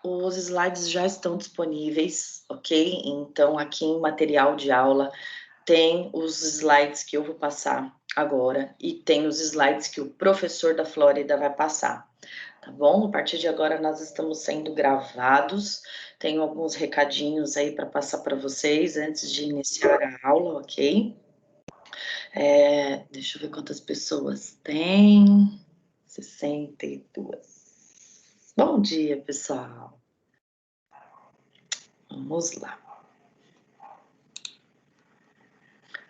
os slides já estão disponíveis, ok? Então, aqui em material de aula, tem os slides que eu vou passar agora e tem os slides que o professor da Flórida vai passar, tá bom? A partir de agora, nós estamos sendo gravados. Tenho alguns recadinhos aí para passar para vocês antes de iniciar a aula, ok? Deixa eu ver quantas pessoas tem. 62. Bom dia, pessoal. Vamos lá.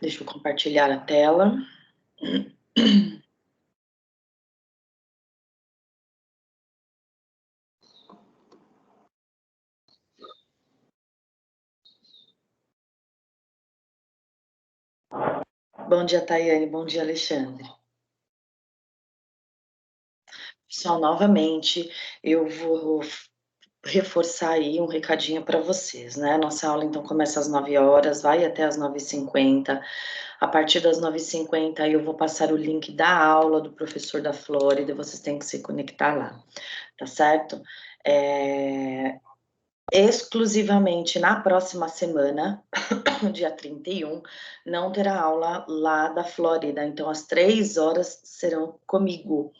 Deixa eu compartilhar a tela. Bom dia, Tayane. Bom dia, Alexandre. Pessoal, novamente, eu vou reforçar aí um recadinho para vocês, né? Nossa aula, então, começa às 9 horas, vai até às 9h50. A partir das 9h50, eu vou passar o link da aula do professor da Flórida, vocês têm que se conectar lá, tá certo? Exclusivamente na próxima semana, dia 31, não terá aula lá da Flórida, então as 3 horas serão comigo,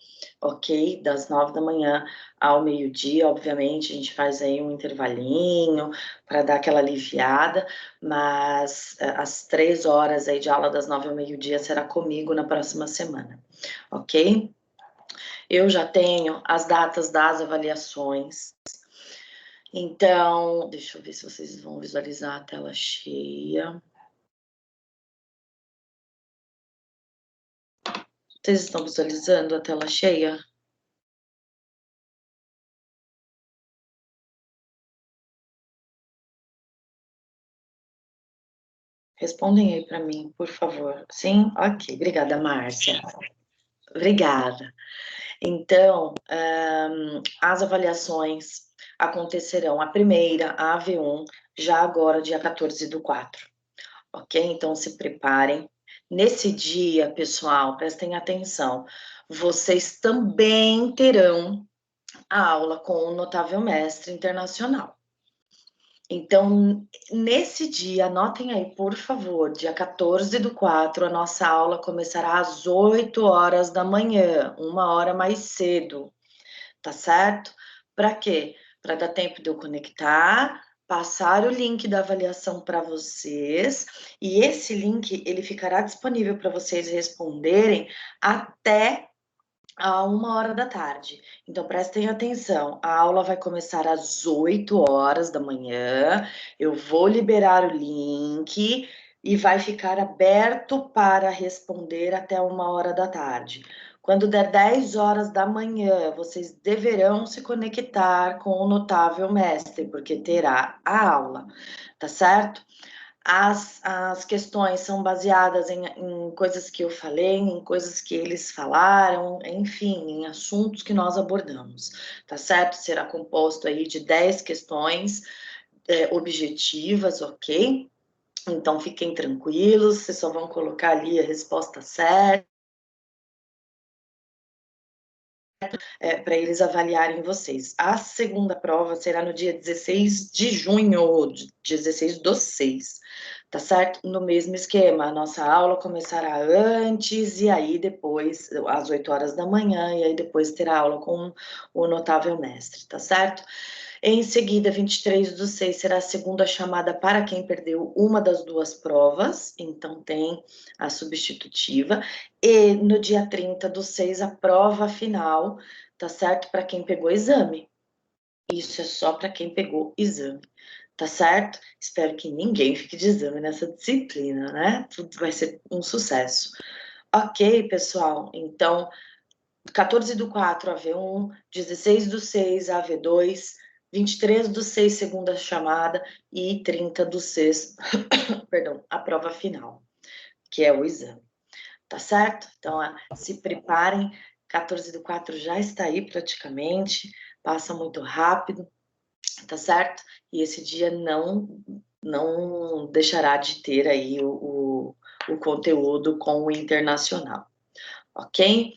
ok? Das 9 da manhã ao meio-dia, obviamente, a gente faz aí um intervalinho para dar aquela aliviada, mas as 3 horas aí de aula das 9 ao meio-dia será comigo na próxima semana, ok? Eu já tenho as datas das avaliações. Então, deixa eu ver se vocês vão visualizar a tela cheia. Vocês estão visualizando a tela cheia? Respondem aí para mim, por favor. Sim? Ok. Obrigada, Márcia. Obrigada. Então, as avaliações acontecerão, a primeira, a AV1, já agora, dia 14/4. Ok? Então, se preparem. Nesse dia, pessoal, prestem atenção, vocês também terão a aula com o Notável Mestre Internacional. Então, nesse dia, anotem aí, por favor, dia 14/4, a nossa aula começará às 8 horas da manhã, 1 hora mais cedo, tá certo? Para quê? Para dar tempo de eu conectar, passar o link da avaliação para vocês, e esse link, ele ficará disponível para vocês responderem até a 1 hora da tarde. Então, prestem atenção, a aula vai começar às 8 horas da manhã, eu vou liberar o link e vai ficar aberto para responder até 1 hora da tarde. Quando der 10 horas da manhã, vocês deverão se conectar com o Notável Mestre, porque terá a aula, tá certo? As questões são baseadas em coisas que eu falei, em coisas que eles falaram, enfim, em assuntos que nós abordamos, tá certo? Será composto aí de 10 questões objetivas, ok? Então, fiquem tranquilos, vocês só vão colocar ali a resposta certa, para eles avaliarem vocês. A segunda prova será no dia 16 de junho, 16/6, tá certo? No mesmo esquema, a nossa aula começará antes e aí depois, às 8 horas da manhã, e aí depois terá aula com o Notável Mestre, tá certo? Em seguida, 23/6 será a segunda chamada para quem perdeu uma das 2 provas, então tem a substitutiva. E no dia 30/6, a prova final, tá certo? Para quem pegou exame. Isso é só para quem pegou exame, tá certo? Espero que ninguém fique de exame nessa disciplina, né? Tudo vai ser um sucesso. Ok, pessoal? Então, 14/4, AV1, 16/6, AV2, 23/6, segunda chamada, e 30/6, perdão, a prova final, que é o exame, tá certo? Então, se preparem, 14/4 já está aí praticamente, passa muito rápido, tá certo? E esse dia não deixará de ter aí o conteúdo com o internacional, ok?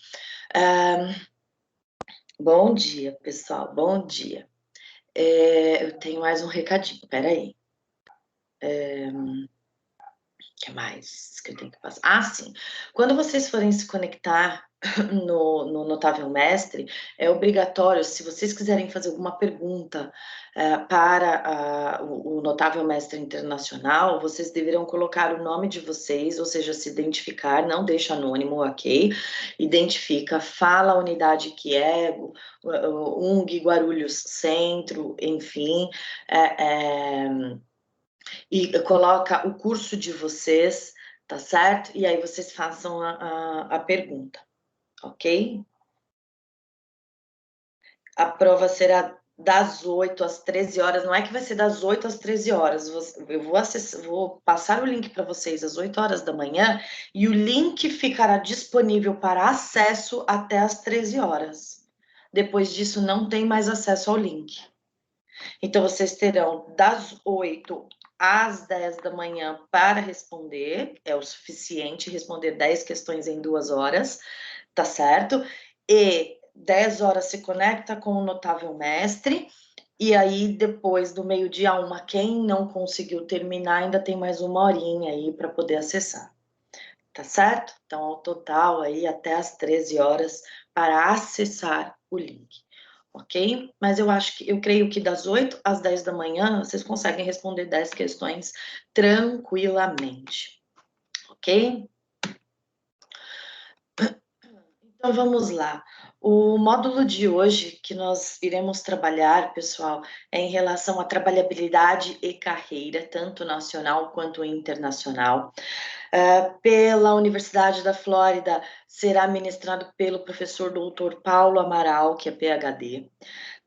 Bom dia, pessoal, bom dia. Eu tenho mais um recadinho, peraí. O que mais que eu tenho que passar? Ah, sim. Quando vocês forem se conectar no Notável Mestre, é obrigatório, se vocês quiserem fazer alguma pergunta para o Notável Mestre Internacional, vocês deverão colocar o nome de vocês, ou seja, se identificar, não deixa anônimo, ok? Identifica, fala a unidade que é, UNG, Guarulhos Centro, enfim, e coloca o curso de vocês, tá certo? E aí vocês façam a pergunta, ok? A prova será das 8 às 13 horas, não é que vai ser das 8 às 13 horas, eu vou passar o link para vocês às 8 horas da manhã, e o link ficará disponível para acesso até às 13 horas. Depois disso, não tem mais acesso ao link. Então, vocês terão das 8 às 10 da manhã para responder, é o suficiente responder 10 questões em 2 horas, tá certo? E 10 horas se conecta com o Notável Mestre, e aí depois do meio-dia a 1, quem não conseguiu terminar ainda tem mais uma horinha aí para poder acessar, tá certo? Então, ao total aí até às 13 horas para acessar o link. Ok? Mas eu creio que das 8 às 10 da manhã vocês conseguem responder 10 questões tranquilamente. Ok? Então vamos lá. O módulo de hoje que nós iremos trabalhar, pessoal, é em relação à trabalhabilidade e carreira, tanto nacional quanto internacional. Pela Universidade da Flórida, será ministrado pelo professor doutor Paulo Amaral, que é PhD,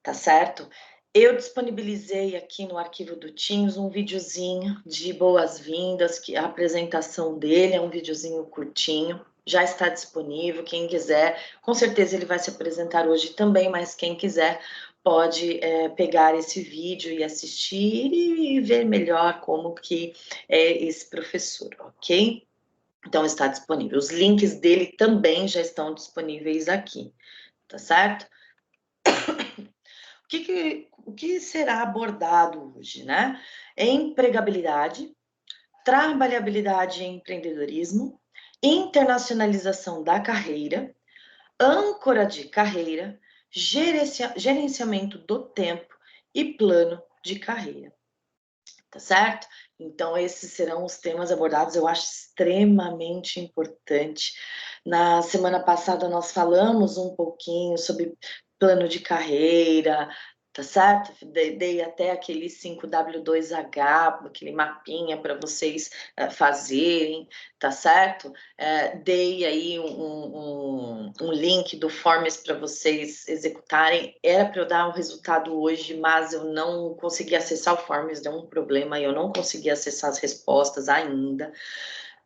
tá certo? Eu disponibilizei aqui no arquivo do Teams um videozinho de boas-vindas, que a apresentação dele é um videozinho curtinho, já está disponível, quem quiser, com certeza ele vai se apresentar hoje também, mas quem quiser pode pegar esse vídeo e assistir e ver melhor como que é esse professor, ok? Então está disponível. Os links dele também já estão disponíveis aqui, tá certo? O que será abordado hoje, né? Empregabilidade, trabalhabilidade e empreendedorismo, internacionalização da carreira, âncora de carreira, gerenciamento do tempo e plano de carreira, tá certo? Então, esses serão os temas abordados, eu acho extremamente importante. Na semana passada, nós falamos um pouquinho sobre plano de carreira, tá certo? Dei até aquele 5W2H, aquele mapinha para vocês fazerem, tá certo? Dei aí um link do Forms para vocês executarem. Era para eu dar o resultado hoje, mas eu não consegui acessar o Forms, deu um problema e eu não consegui acessar as respostas ainda.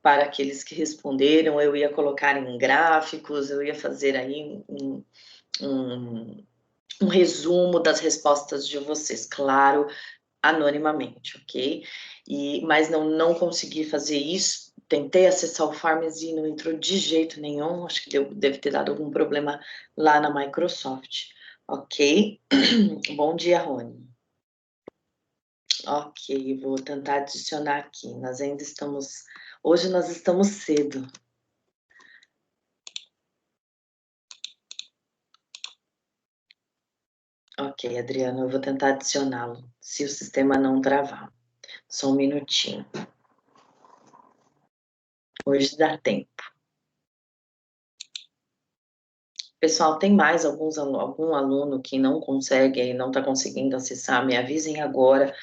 Para aqueles que responderam, eu ia colocar em gráficos, eu ia fazer aí um resumo das respostas de vocês, claro, anonimamente, ok? Mas não consegui fazer isso, tentei acessar o Farms e não entrou de jeito nenhum, acho que deve ter dado algum problema lá na Microsoft, ok? Bom dia, Rony. Ok, vou tentar adicionar aqui, hoje nós estamos cedo. Ok, Adriano, eu vou tentar adicioná-lo, se o sistema não travar. Só um minutinho. Hoje dá tempo. Pessoal, tem mais algum aluno que não consegue e não está conseguindo acessar? Me avisem agora,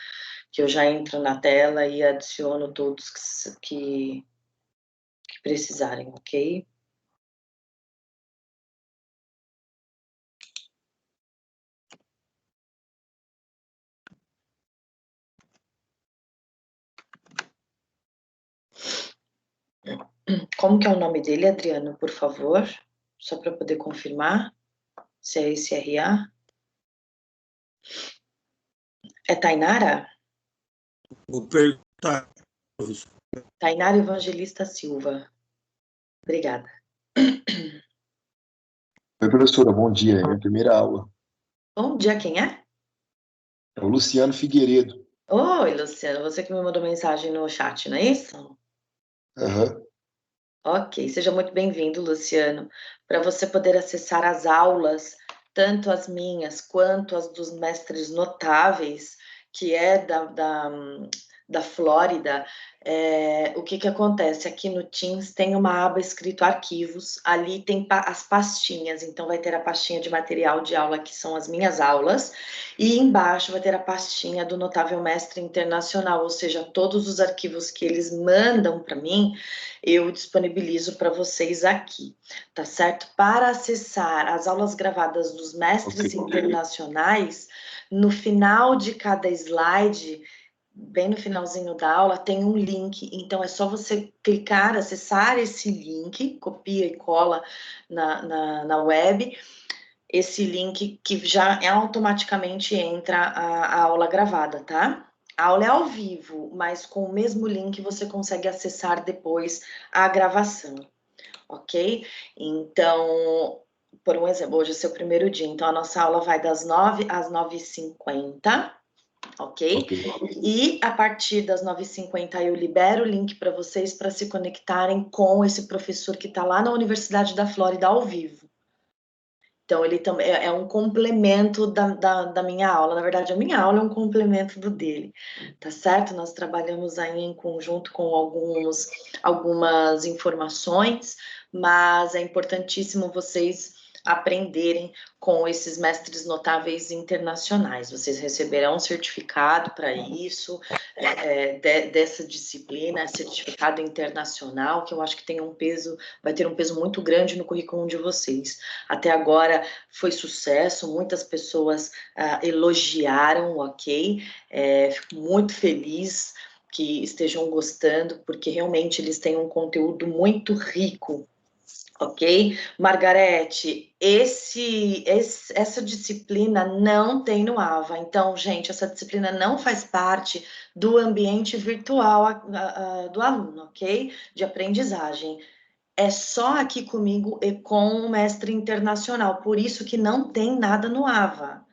que eu já entro na tela e adiciono todos que precisarem, ok? Como que é o nome dele, Adriano, por favor? Só para poder confirmar se é esse RA. É Tainara? Tainara Evangelista Silva. Obrigada. Oi, professora, bom dia. É minha primeira aula. Bom dia, quem é? É o Luciano Figueiredo. Oi, Luciano, você que me mandou mensagem no chat, não é isso? Aham. Ok, seja muito bem-vindo, Luciano. Para você poder acessar as aulas, tanto as minhas quanto as dos mestres notáveis, que é da Flórida, o que acontece? Aqui no Teams tem uma aba escrito arquivos, ali tem as pastinhas, então vai ter a pastinha de material de aula, que são as minhas aulas, e embaixo vai ter a pastinha do Notável Mestre Internacional, ou seja, todos os arquivos que eles mandam para mim, eu disponibilizo para vocês aqui, tá certo? Para acessar as aulas gravadas dos mestres internacionais, no final de cada slide, bem no finalzinho da aula, tem um link, então é só você clicar, acessar esse link, copia e cola na web, esse link que já automaticamente entra a aula gravada, tá? A aula é ao vivo, mas com o mesmo link você consegue acessar depois a gravação, ok? Então, por um exemplo, hoje é seu primeiro dia, então a nossa aula vai das 9 às 9h50, ok? E a partir das 9h50 eu libero o link para vocês para se conectarem com esse professor que está lá na Universidade da Flórida ao vivo. Então, ele também é um complemento da minha aula. Na verdade, a minha aula é um complemento do dele, tá certo? Nós trabalhamos aí em conjunto com algumas informações, mas é importantíssimo vocês aprenderem com esses mestres notáveis internacionais. Vocês receberão um certificado para isso, dessa disciplina, certificado internacional, que eu acho que tem vai ter um peso muito grande no currículo de vocês. Até agora foi sucesso, muitas pessoas elogiaram, ok? Fico muito feliz que estejam gostando, porque realmente eles têm um conteúdo muito rico, ok? Margarete, essa disciplina não tem no AVA, então, gente, essa disciplina não faz parte do ambiente virtual do aluno, ok? De aprendizagem. É só aqui comigo e com o mestre internacional, por isso que não tem nada no AVA,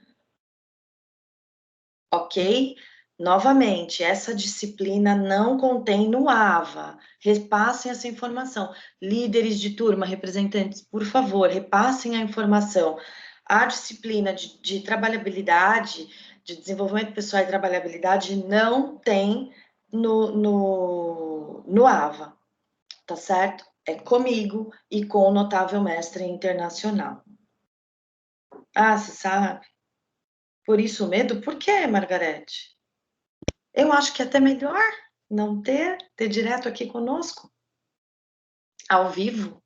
ok? Novamente, essa disciplina não contém no AVA. Repassem essa informação. Líderes de turma, representantes, por favor, repassem a informação. A disciplina de trabalhabilidade, de desenvolvimento pessoal e trabalhabilidade, não tem no AVA, tá certo? É comigo e com o notável mestre internacional. Ah, você sabe? Por isso o medo? Por quê, Margarete? Eu acho que é até melhor não ter direto aqui conosco, ao vivo,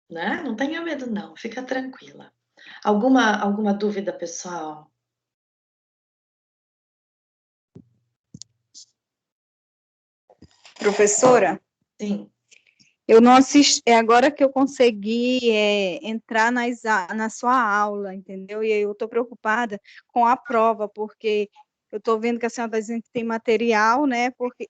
né? Não tenha medo, não, fica tranquila. Alguma dúvida, pessoal? Professora, Sim. eu não assisti, é agora que eu consegui entrar na sua aula, entendeu? E aí eu estou preocupada com a prova, porque eu estou vendo que a senhora está dizendo que tem material, né? Porque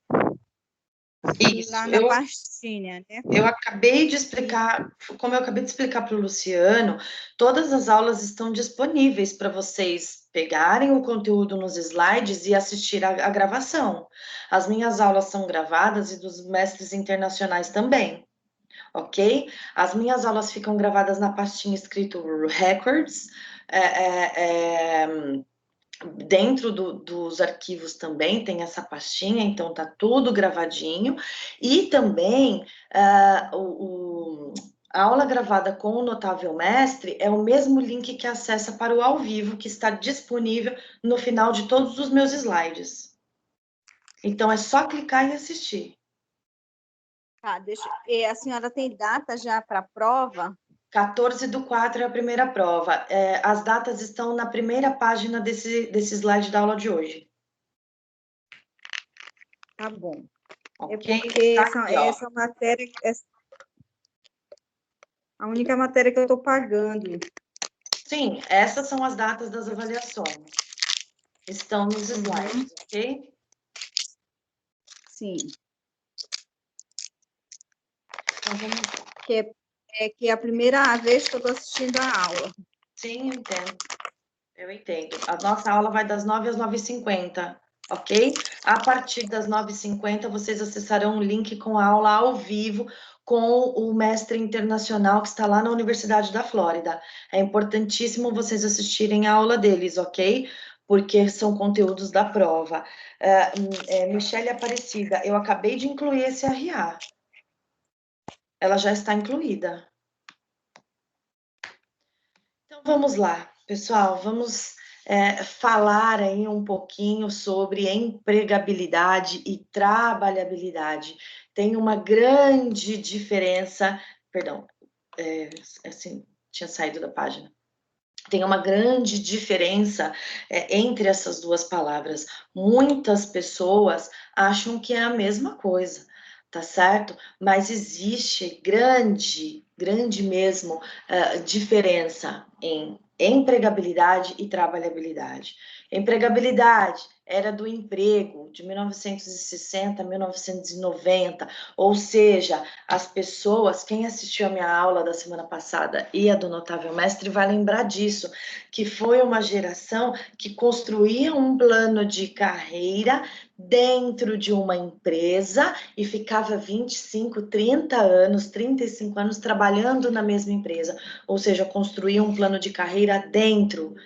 Isso, lá na pastinha, né? eu acabei de explicar, como eu acabei de explicar para o Luciano, todas as aulas estão disponíveis para vocês pegarem o conteúdo nos slides e assistir a gravação. As minhas aulas são gravadas e dos mestres internacionais também, ok? As minhas aulas ficam gravadas na pastinha escrito Records, dentro dos arquivos também tem essa pastinha, então tá tudo gravadinho, e também a aula gravada com o Notável Mestre é o mesmo link que acessa para o ao vivo, que está disponível no final de todos os meus slides. Então é só clicar e assistir. Tá, a senhora tem data já para a prova? 14/4 é a primeira prova. As datas estão na primeira página desse slide da aula de hoje. Tá bom. Okay? É porque essa matéria, a única matéria que eu estou pagando. Sim, essas são as datas das avaliações. Estão nos slides, ok? Sim. Então vamos. Que é a primeira vez que eu estou assistindo a aula. Sim, eu entendo. Eu entendo. A nossa aula vai das 9 às 9h50, ok? A partir das 9h50, vocês acessarão um link com a aula ao vivo com o mestre internacional que está lá na Universidade da Flórida. É importantíssimo vocês assistirem a aula deles, ok? Porque são conteúdos da prova. Michele Aparecida, eu acabei de incluir esse RA. Ela já está incluída. Então, vamos lá, pessoal, vamos falar aí um pouquinho sobre empregabilidade e trabalhabilidade. Tem uma grande diferença, perdão, assim, tinha saído da página. Tem uma grande diferença entre essas duas palavras. Muitas pessoas acham que é a mesma coisa, tá certo? Mas existe grande mesmo diferença em empregabilidade e trabalhabilidade. Empregabilidade era do emprego de 1960 a 1990, ou seja, as pessoas, quem assistiu a minha aula da semana passada e a do Notável Mestre vai lembrar disso, que foi uma geração que construía um plano de carreira dentro de uma empresa e ficava 25, 30 anos, 35 anos trabalhando na mesma empresa, ou seja, construía um plano de carreira dentro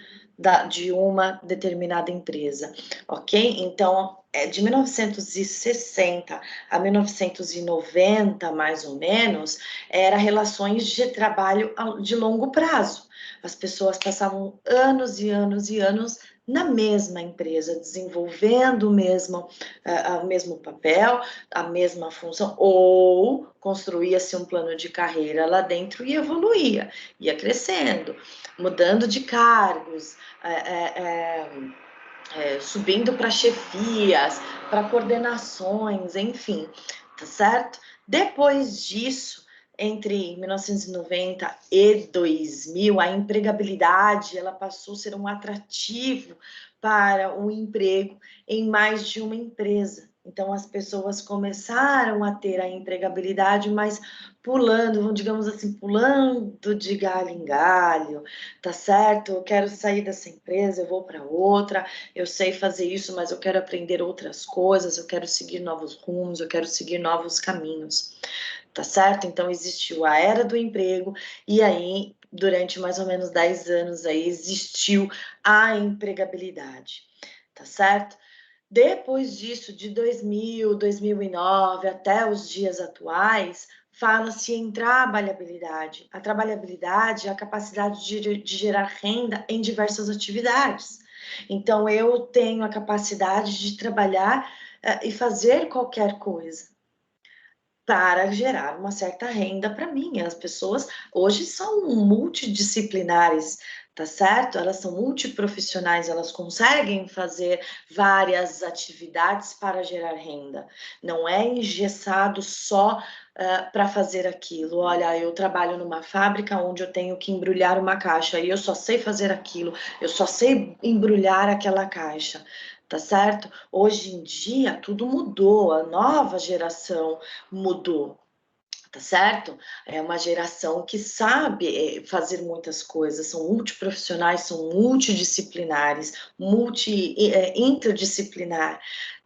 de uma determinada empresa, ok? Então, de 1960 a 1990, mais ou menos, era relações de trabalho de longo prazo. As pessoas passavam anos e anos e anos na mesma empresa, desenvolvendo o mesmo papel, a mesma função, ou construía-se um plano de carreira lá dentro e evoluía, ia crescendo, mudando de cargos, subindo para chefias, para coordenações, enfim, tá certo? Depois disso, entre 1990 e 2000, a empregabilidade ela passou a ser um atrativo para o emprego em mais de uma empresa. Então, as pessoas começaram a ter a empregabilidade, mas pulando, digamos assim, pulando de galho em galho, tá certo? Eu quero sair dessa empresa, eu vou para outra, eu sei fazer isso, mas eu quero aprender outras coisas, eu quero seguir novos rumos, eu quero seguir novos caminhos, tá certo? Então, existiu a era do emprego, e aí, durante mais ou menos 10 anos, aí, existiu a empregabilidade, tá certo? Depois disso, de 2000, 2009, até os dias atuais, fala-se em trabalhabilidade. A trabalhabilidade é a capacidade de gerar renda em diversas atividades. Então, eu tenho a capacidade de trabalhar e fazer qualquer coisa para gerar uma certa renda para mim. As pessoas hoje são multidisciplinares, tá certo? Elas são multiprofissionais, elas conseguem fazer várias atividades para gerar renda. Não é engessado só para fazer aquilo. Olha, eu trabalho numa fábrica onde eu tenho que embrulhar uma caixa e eu só sei fazer aquilo, eu só sei embrulhar aquela caixa. Tá certo? Hoje em dia tudo mudou, a nova geração mudou, tá certo? É uma geração que sabe fazer muitas coisas, são multiprofissionais, são multidisciplinares, interdisciplinar,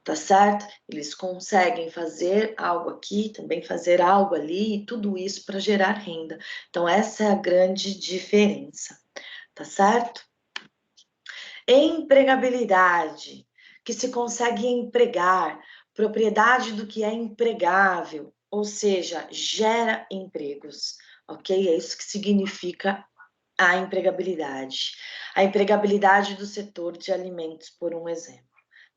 tá certo? Eles conseguem fazer algo aqui, também fazer algo ali, e tudo isso para gerar renda. Então, essa é a grande diferença, tá certo? Empregabilidade, que se consegue empregar, propriedade do que é empregável, ou seja, gera empregos, ok? É isso que significa a empregabilidade. A empregabilidade do setor de alimentos, por um exemplo,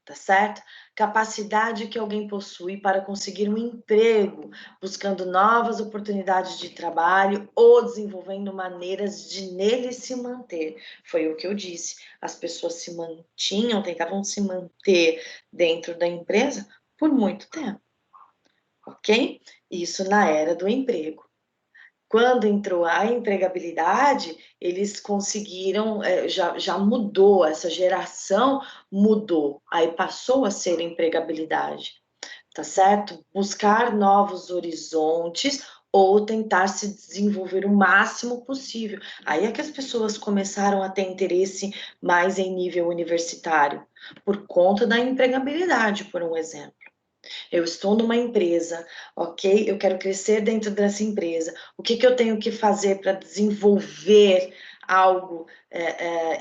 tá certo? Capacidade que alguém possui para conseguir um emprego, buscando novas oportunidades de trabalho ou desenvolvendo maneiras de nele se manter. Foi o que eu disse. As pessoas se mantinham, tentavam se manter dentro da empresa por muito tempo, ok? Isso na era do emprego. Quando entrou a empregabilidade, eles conseguiram, já mudou, essa geração mudou, aí passou a ser empregabilidade, tá certo? Buscar novos horizontes ou tentar se desenvolver o máximo possível. Aí é que as pessoas começaram a ter interesse mais em nível universitário, por conta da empregabilidade, por um exemplo. Eu estou numa empresa, ok? Eu quero crescer dentro dessa empresa. O que eu tenho que fazer para desenvolver algo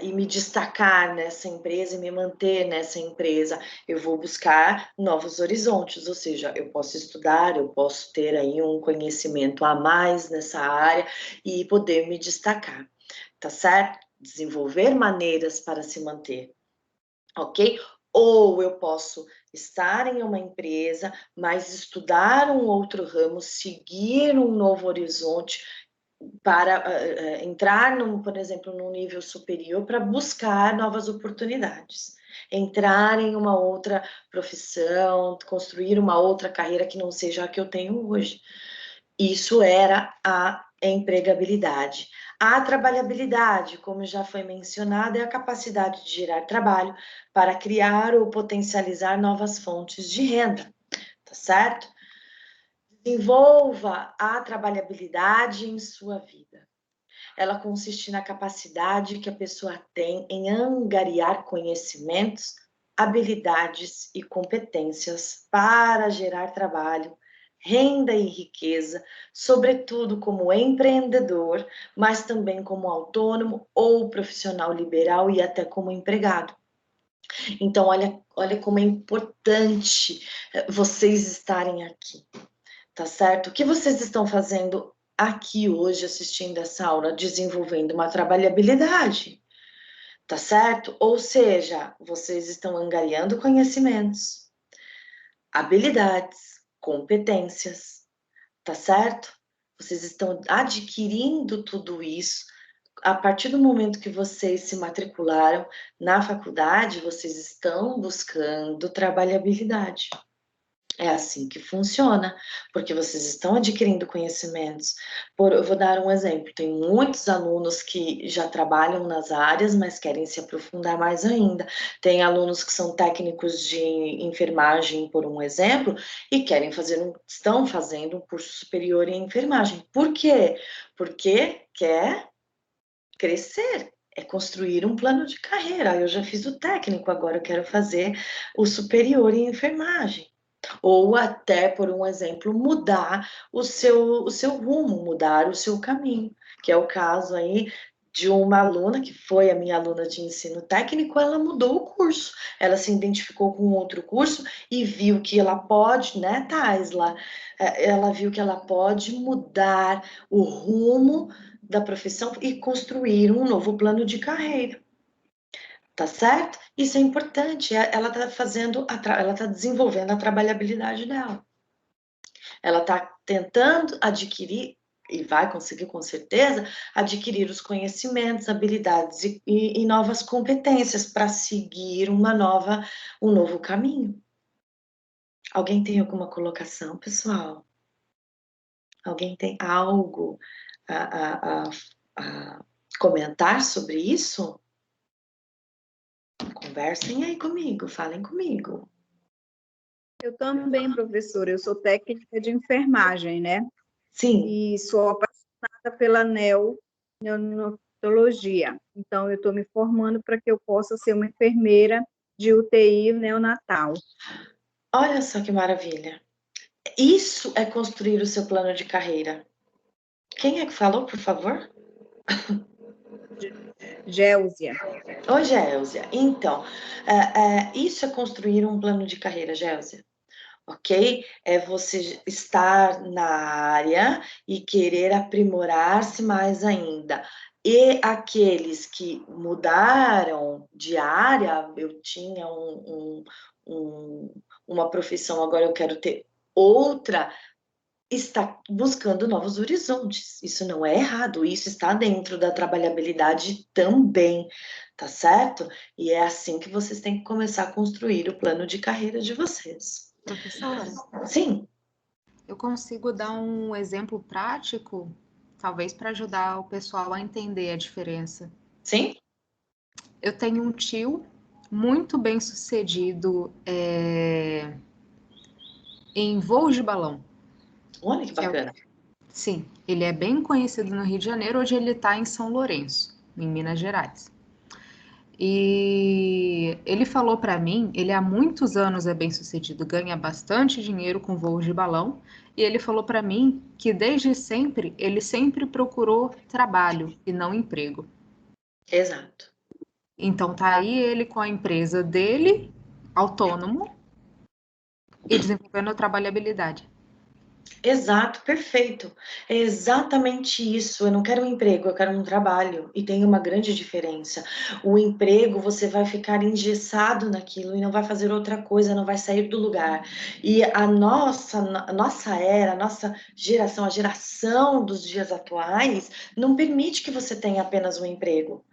e me destacar nessa empresa e me manter nessa empresa? Eu vou buscar novos horizontes, ou seja, eu posso estudar, eu posso ter aí um conhecimento a mais nessa área e poder me destacar, tá certo? Desenvolver maneiras para se manter, ok? Ou eu posso estar em uma empresa, mas estudar um outro ramo, seguir um novo horizonte para entrar, por exemplo, num nível superior para buscar novas oportunidades. Entrar em uma outra profissão, construir uma outra carreira que não seja a que eu tenho hoje. Isso era a empregabilidade. A trabalhabilidade, como já foi mencionado, é a capacidade de gerar trabalho para criar ou potencializar novas fontes de renda, tá certo? Desenvolva a trabalhabilidade em sua vida. Ela consiste na capacidade que a pessoa tem em angariar conhecimentos, habilidades e competências para gerar trabalho, renda e riqueza, sobretudo como empreendedor, mas também como autônomo ou profissional liberal e até como empregado. Então, olha como é importante vocês estarem aqui, tá certo? O que vocês estão fazendo aqui hoje, assistindo essa aula, desenvolvendo uma trabalhabilidade, tá certo? Ou seja, vocês estão angariando conhecimentos, habilidades, competências, tá certo? Vocês estão adquirindo tudo isso. A partir do momento que vocês se matricularam na faculdade, vocês estão buscando trabalhabilidade. É assim que funciona, porque vocês estão adquirindo conhecimentos. Eu vou dar um exemplo: tem muitos alunos que já trabalham nas áreas, mas querem se aprofundar mais ainda. Tem alunos que são técnicos de enfermagem, por um exemplo, e estão fazendo um curso superior em enfermagem. Por quê? Porque quer crescer. É construir um plano de carreira. Eu já fiz o técnico, agora eu quero fazer o superior em enfermagem. Ou até, por um exemplo, mudar o seu rumo, mudar o seu caminho, que é o caso aí de uma aluna, que foi a minha aluna de ensino técnico. Ela mudou o curso, ela se identificou com outro curso e viu que ela pode, né, Taisla? Ela viu que ela pode mudar o rumo da profissão e construir um novo plano de carreira. Tá certo? Isso é importante. Ela está ela está desenvolvendo a trabalhabilidade dela. Ela está tentando adquirir, e vai conseguir com certeza, adquirir os conhecimentos, habilidades e novas competências para seguir um novo caminho. Alguém tem alguma colocação, pessoal? Alguém tem algo a comentar sobre isso? Conversem aí comigo, falem comigo. Eu também, professora, eu sou técnica de enfermagem, né? Sim. E sou apaixonada pela neonatologia. Então, eu estou me formando para que eu possa ser uma enfermeira de UTI neonatal. Olha só que maravilha. Isso é construir o seu plano de carreira. Quem é que falou, por favor? Géusia. Oi, Géusia. Então, isso é construir um plano de carreira, Géusia. Ok? É você estar na área e querer aprimorar-se mais ainda. E aqueles que mudaram de área, eu tinha uma profissão, agora eu quero ter outra, está buscando novos horizontes. Isso não é errado, isso está dentro da trabalhabilidade também, tá certo? E é assim que vocês têm que começar a construir o plano de carreira de vocês. Professora? Sim. Eu consigo dar um exemplo prático, talvez para ajudar o pessoal a entender a diferença. Sim? Eu tenho um tio muito bem sucedido em voos de balão. Olha que bacana. Sim, ele é bem conhecido no Rio de Janeiro, hoje ele está em São Lourenço, em Minas Gerais. E ele falou para mim, ele há muitos anos é bem-sucedido, ganha bastante dinheiro com voos de balão, e ele falou para mim que desde sempre ele sempre procurou trabalho e não emprego. Exato. Então tá aí ele com a empresa dele, autônomo, e desenvolvendo a trabalhabilidade. Exato, perfeito. É exatamente isso. Eu não quero um emprego, eu quero um trabalho. E tem uma grande diferença. O emprego, você vai ficar engessado naquilo e não vai fazer outra coisa, não vai sair do lugar. E a nossa era, a nossa geração, a geração dos dias atuais, não permite que você tenha apenas um emprego.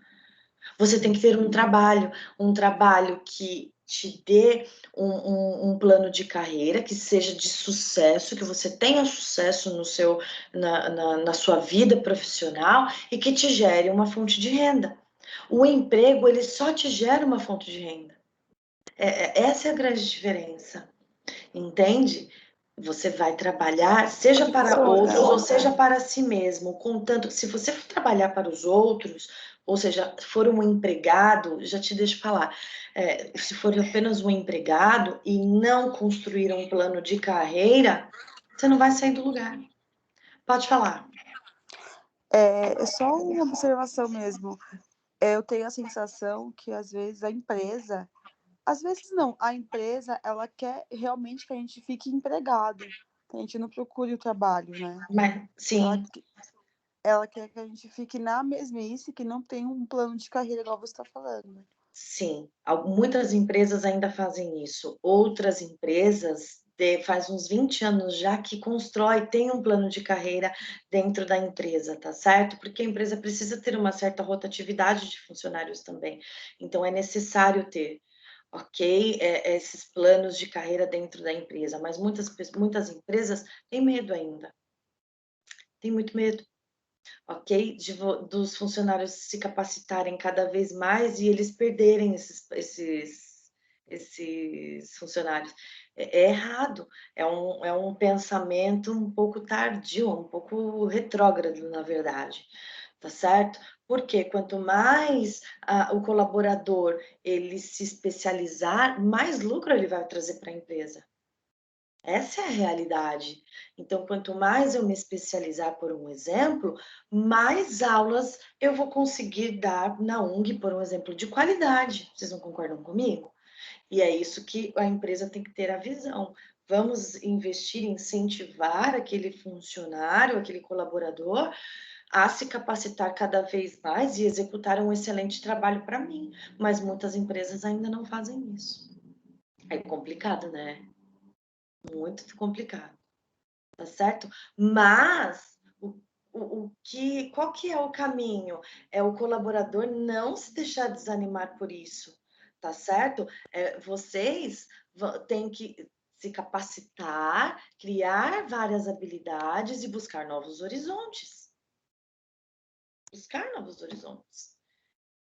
Você tem que ter um trabalho que te dê um plano de carreira que seja de sucesso, que você tenha sucesso na sua vida profissional e que te gere uma fonte de renda. O emprego, ele só te gera uma fonte de renda. Essa é a grande diferença, entende? Você vai trabalhar, seja para outros ou seja para si mesmo, contanto, se você for trabalhar para os outros, ou seja, for um empregado, já te deixo falar, se for apenas um empregado e não construir um plano de carreira, você não vai sair do lugar. Pode falar. É só uma observação mesmo. Eu tenho a sensação que às vezes às vezes não, a empresa, ela quer realmente que a gente fique empregado, que a gente não procure o trabalho, né? Mas, Ela, sim, ela quer que a gente fique na mesmice, que não tem um plano de carreira, igual você está falando, né? sim, muitas empresas ainda fazem isso. Outras empresas, faz uns 20 anos já que tem um plano de carreira dentro da empresa, tá certo? Porque a empresa precisa ter uma certa rotatividade de funcionários também. Então, é necessário ter, ok? Esses planos de carreira dentro da empresa. Mas muitas empresas têm medo ainda. Tem muito medo, ok? Dos funcionários se capacitarem cada vez mais e eles perderem esses funcionários. É errado, é um pensamento um pouco tardio, um pouco retrógrado, na verdade, tá certo? Porque quanto mais o colaborador ele se especializar, mais lucro ele vai trazer para a empresa. Essa é a realidade. Então, quanto mais eu me especializar, por um exemplo, mais aulas eu vou conseguir dar na UNG, por um exemplo, de qualidade. Vocês não concordam comigo? E é isso que a empresa tem que ter a visão. Vamos investir, incentivar aquele funcionário, aquele colaborador, a se capacitar cada vez mais e executar um excelente trabalho para mim. Mas muitas empresas ainda não fazem isso. É complicado, né? Muito complicado. Tá certo? Mas qual que é o caminho? É o colaborador não se deixar desanimar por isso, tá certo? Vocês têm que se capacitar, criar várias habilidades e buscar novos horizontes. Buscar novos horizontes.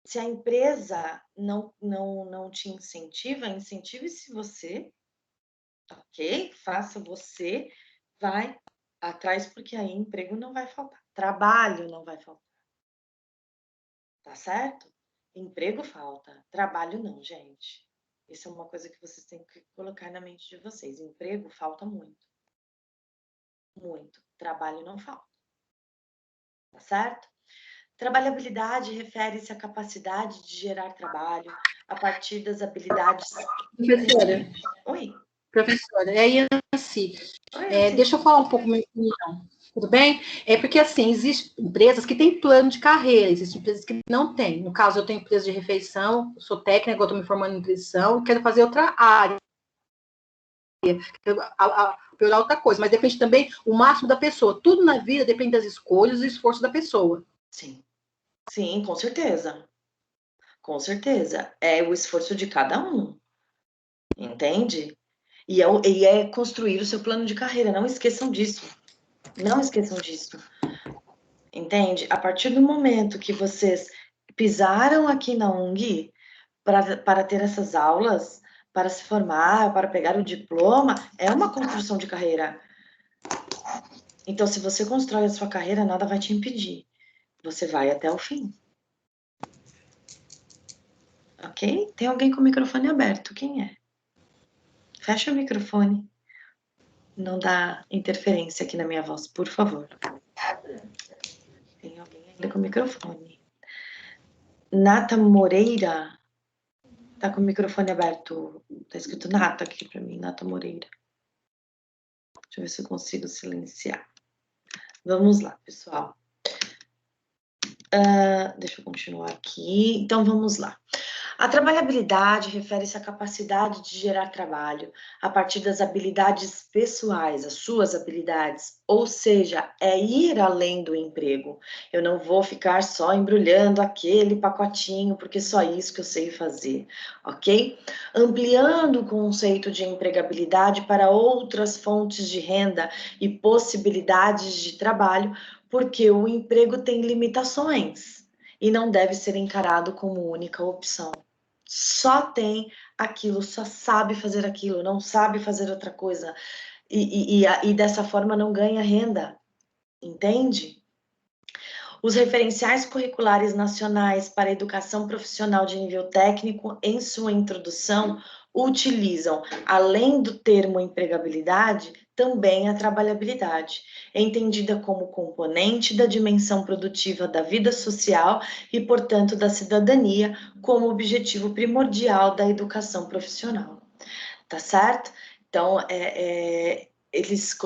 Se a empresa não te incentiva, incentive-se você, ok? Faça você, vai atrás, porque aí emprego não vai faltar, trabalho não vai faltar, tá certo? Emprego falta, trabalho não, gente. Isso é uma coisa que vocês têm que colocar na mente de vocês. Emprego falta muito. Muito. Trabalho não falta. Tá certo? Trabalhabilidade refere-se à capacidade de gerar trabalho a partir das habilidades. Professora, Oi. professora, é Yancy. Oi, Deixa eu falar um pouco minha opinião, tudo bem? É porque, assim, existem empresas que têm plano de carreira, existem empresas que não têm. No caso, eu tenho empresa de refeição, sou técnica, eu estou me formando em nutrição, quero fazer outra área, piorar outra coisa, mas depende também o máximo da pessoa. Tudo na vida depende das escolhas e do esforço da pessoa. Sim. Sim, com certeza. Com certeza. É o esforço de cada um. Entende? E é construir o seu plano de carreira. Não esqueçam disso. Não esqueçam disso. Entende? A partir do momento que vocês pisaram aqui na UNG para ter essas aulas, para se formar, para pegar o diploma, é uma construção de carreira. Então, se você constrói a sua carreira, nada vai te impedir. Você vai até o fim. Ok? Tem alguém com o microfone aberto. Quem é? Fecha o microfone. Não dá interferência aqui na minha voz, por favor. Tem alguém ainda com o microfone. Nata Moreira. Tá com o microfone aberto. Tá escrito Nata aqui pra mim, Nata Moreira. Deixa eu ver se eu consigo silenciar. Vamos lá, pessoal. Deixa eu continuar aqui. Então, vamos lá. A trabalhabilidade refere-se à capacidade de gerar trabalho a partir das habilidades pessoais, as suas habilidades, ou seja, é ir além do emprego. Eu não vou ficar só embrulhando aquele pacotinho, porque só isso que eu sei fazer, ok? Ampliando o conceito de empregabilidade para outras fontes de renda e possibilidades de trabalho, porque o emprego tem limitações e não deve ser encarado como única opção. Só tem aquilo, só sabe fazer aquilo, não sabe fazer outra coisa e dessa forma não ganha renda, entende? Os referenciais curriculares nacionais para a educação profissional de nível técnico, em sua introdução, utilizam, além do termo empregabilidade, também a trabalhabilidade, entendida como componente da dimensão produtiva da vida social e, portanto, da cidadania, como objetivo primordial da educação profissional. Tá certo? Então, eles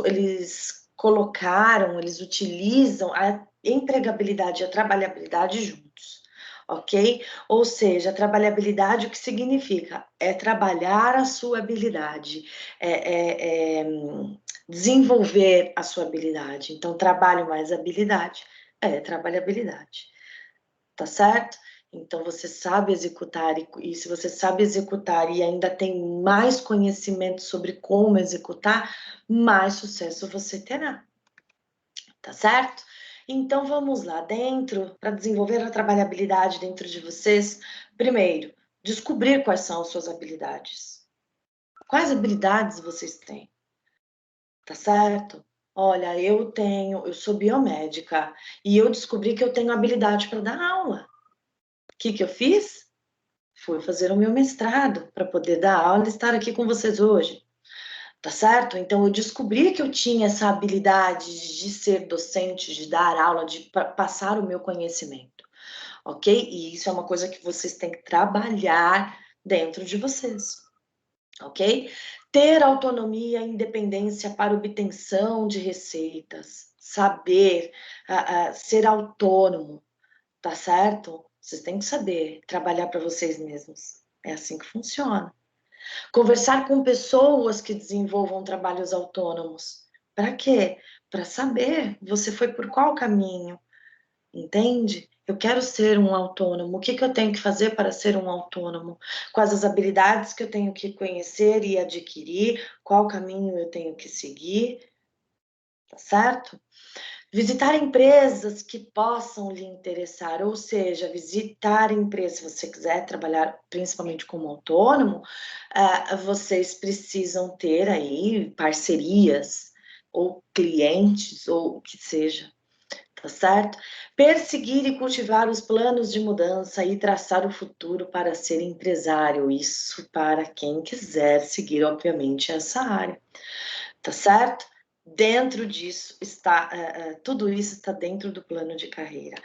colocaram, eles utilizam a empregabilidade e a trabalhabilidade juntos, ok? Ou seja, a trabalhabilidade, o que significa? É trabalhar a sua habilidade, desenvolver a sua habilidade. Então, trabalho mais habilidade é trabalhabilidade, tá certo? Então, você sabe executar, e se você sabe executar e ainda tem mais conhecimento sobre como executar, mais sucesso você terá, tá certo? Então, vamos lá, para desenvolver a trabalhabilidade dentro de vocês, primeiro, descobrir quais são as suas habilidades. Quais habilidades vocês têm? Tá certo? Olha, eu sou biomédica, e eu descobri que eu tenho habilidade para dar aula. O que eu fiz? Fui fazer o meu mestrado para poder dar aula e estar aqui com vocês hoje, tá certo? Então, eu descobri que eu tinha essa habilidade de ser docente, de dar aula, de passar o meu conhecimento, ok? E isso é uma coisa que vocês têm que trabalhar dentro de vocês, ok? Ter autonomia e independência para obtenção de receitas, saber ser autônomo, tá certo? Vocês têm que saber trabalhar para vocês mesmos. É assim que funciona. Conversar com pessoas que desenvolvam trabalhos autônomos. Para quê? Para saber você foi por qual caminho, entende? Eu quero ser um autônomo. O que eu tenho que fazer para ser um autônomo? Quais as habilidades que eu tenho que conhecer e adquirir? Qual caminho eu tenho que seguir? Tá certo? Visitar empresas que possam lhe interessar, ou seja, visitar empresas, se você quiser trabalhar principalmente como autônomo, vocês precisam ter aí parcerias, ou clientes, ou o que seja, tá certo? Perseguir e cultivar os planos de mudança e traçar o futuro para ser empresário, isso para quem quiser seguir, obviamente, essa área, tá certo? Dentro disso está, tudo isso está dentro do plano de carreira.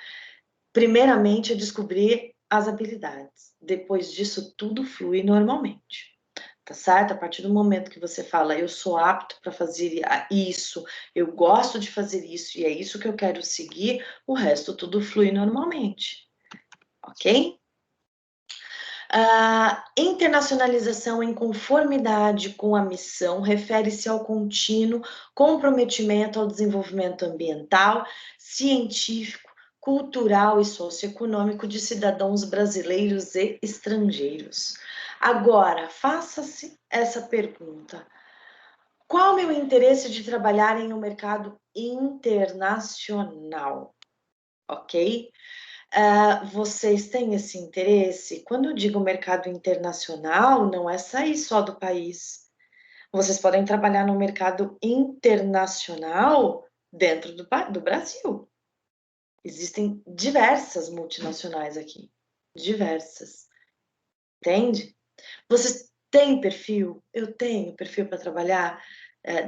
Primeiramente é descobrir as habilidades, depois disso tudo flui normalmente, tá certo? A partir do momento que você fala, eu sou apto para fazer isso, eu gosto de fazer isso e é isso que eu quero seguir, o resto tudo flui normalmente, ok? A internacionalização em conformidade com a missão refere-se ao contínuo comprometimento ao desenvolvimento ambiental, científico, cultural e socioeconômico de cidadãos brasileiros e estrangeiros. Agora, faça-se essa pergunta: qual o meu interesse de trabalhar em um mercado internacional? Ok? Vocês têm esse interesse? Quando eu digo mercado internacional, não é sair só do país. Vocês podem trabalhar no mercado internacional dentro do Brasil. Existem diversas multinacionais aqui, diversas, entende? Vocês têm perfil? Eu tenho perfil para trabalhar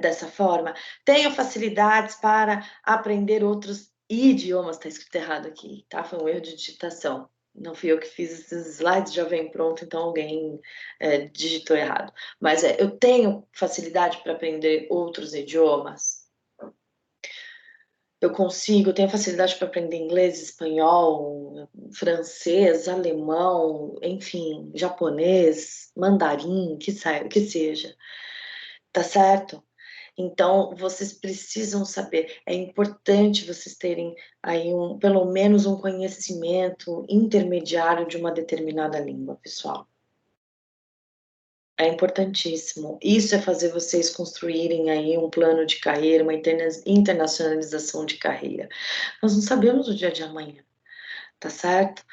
dessa forma. Tenho facilidades para aprender outros idiomas. Está escrito errado aqui, tá? Foi um erro de digitação. Não fui eu que fiz esses slides, já vem pronto, então alguém digitou errado. Mas eu tenho facilidade para aprender outros idiomas. Eu tenho facilidade para aprender inglês, espanhol, francês, alemão, enfim, japonês, mandarim, que seja. Tá certo? Então, vocês precisam saber, é importante vocês terem aí pelo menos um conhecimento intermediário de uma determinada língua, pessoal. É importantíssimo. Isso é fazer vocês construírem aí um plano de carreira, uma internacionalização de carreira. Nós não sabemos o dia de amanhã, tá certo?